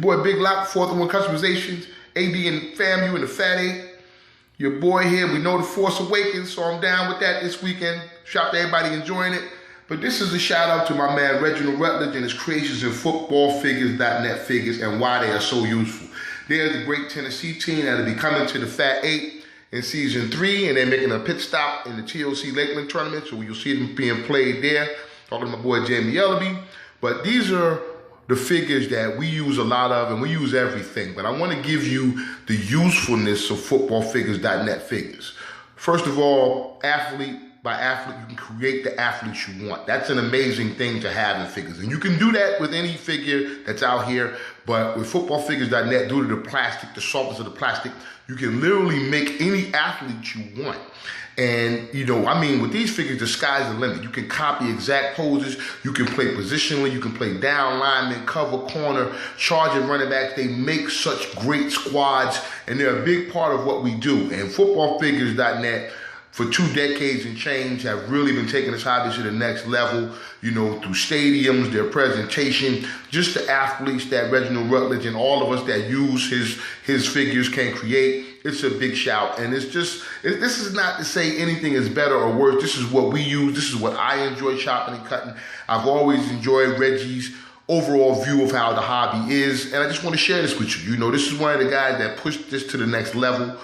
boy Big Lock, 4th & 1 Customizations, AD and FAMU and the Fat 8. Your boy here, we know the Force Awakens, so I'm down with that this weekend. Shout out to everybody enjoying it. But this is a shout out to my man Reginald Rutledge and his creations in footballfigures.net figures and why they are so useful. They're the great Tennessee team that'll be coming to the Fat 8 in season 3, and they're making a pit stop in the TOC Lakeland tournament, so you'll see them being played there. Talking to my boy Jamie Ellaby. But these are the figures that we use a lot of, and we use everything. But I want to give you the usefulness of footballfigures.net figures. First of all, athlete by athlete, you can create the athletes you want. That's an amazing thing to have in figures. And you can do that with any figure that's out here, but with footballfigures.net, due to the plastic, the softness of the plastic, you can literally make any athlete you want. And, you know, I mean, with these figures, the sky's the limit. You can copy exact poses. You can play positionally. You can play down lineman, cover, corner, charging running backs. They make such great squads, and they're a big part of what we do. And footballfigures.net, for 2 decades and change, have really been taking this hobby to the next level, you know, through stadiums, their presentation, just the athletes that Reginald Rutledge and all of us that use his figures can create. It's a big shout. And it's just, this is not to say anything is better or worse. This is what we use. This is what I enjoy chopping and cutting. I've always enjoyed Reggie's overall view of how the hobby is. And I just want to share this with you. You know, this is one of the guys that pushed this to the next level.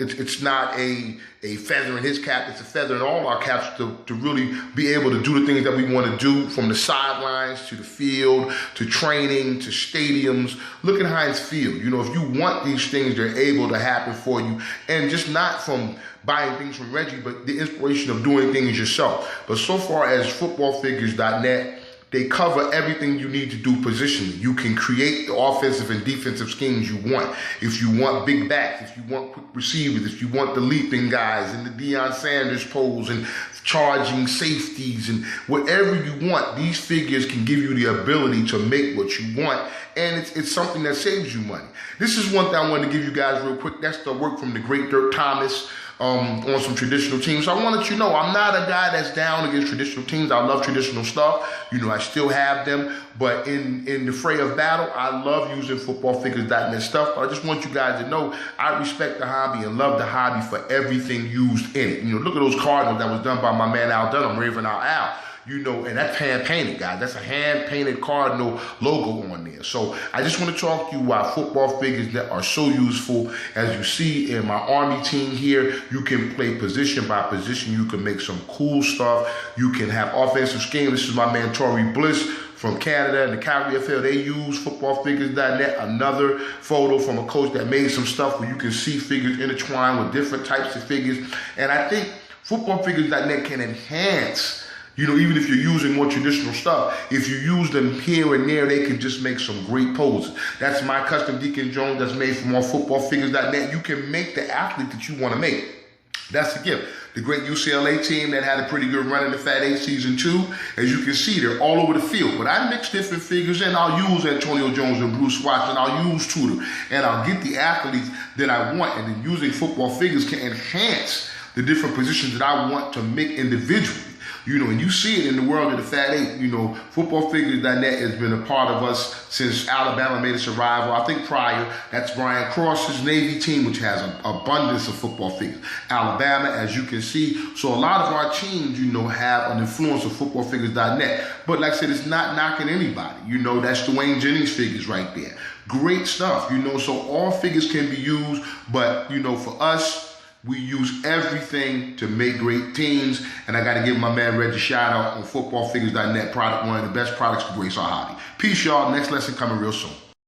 It's not a feather in his cap, it's a feather in all our caps to really be able to do the things that we want to do, from the sidelines to the field, to training, to stadiums. Look at Heinz Field. You know, if you want these things, they're able to happen for you. And just not from buying things from Reggie, but the inspiration of doing things yourself. But so far as footballfigures.net, they cover everything you need to do positionally. You can create the offensive and defensive schemes you want. If you want big backs, if you want quick receivers, if you want the leaping guys and the Deion Sanders pose and charging safeties and whatever you want, these figures can give you the ability to make what you want. And it's something that saves you money. This is one thing I wanted to give you guys real quick. That's the work from the great Dirk Thomas on some traditional teams. So I want to let you know, I'm not a guy that's down against traditional teams. I love traditional stuff. You know, I still have them. But in the fray of battle, I love using footballfigures.net stuff. But I just want you guys to know, I respect the hobby and love the hobby for everything used in it. You know, look at those Cardinals that was done by my man Al Dunham, Raven Al. You know, and that's hand-painted, guys. That's a hand-painted Cardinal logo on there. So I just want to talk to you why football figures that are so useful. As you see in my Army team here, you can play position by position. You can make some cool stuff. You can have offensive scheme. This is my man Tory Bliss from Canada and the Calgary FL. They use footballfigures.net. Another photo from a coach that made some stuff where you can see figures intertwined with different types of figures. And I think footballfigures.net can enhance, you know, even if you're using more traditional stuff, if you use them here and there, they can just make some great poses. That's my custom Deacon Jones that's made from all footballfigures.net. You can make the athlete that you want to make. That's the gift. The great UCLA team that had a pretty good run in the Fat 8 season 2, as you can see, they're all over the field. But I mix different figures in. I'll use Antonio Jones and Bruce Watson. I'll use Tudor. And I'll get the athletes that I want. And then using football figures can enhance the different positions that I want to make individually. You know, and you see it in the world of the Fat 8. You know, footballfigures.net has been a part of us since Alabama made its arrival. I think prior, that's Brian Cross's Navy team, which has an abundance of football figures. Alabama, as you can see. So a lot of our teams, you know, have an influence of footballfigures.net. But like I said, it's not knocking anybody. You know, that's Dwayne Jennings figures right there. Great stuff, you know, so all figures can be used. But, you know, for us, we use everything to make great teams, and I got to give my man Reggie a shout out on footballfigures.net product, one of the best products to grace our hobby. Peace, y'all. Next lesson coming real soon.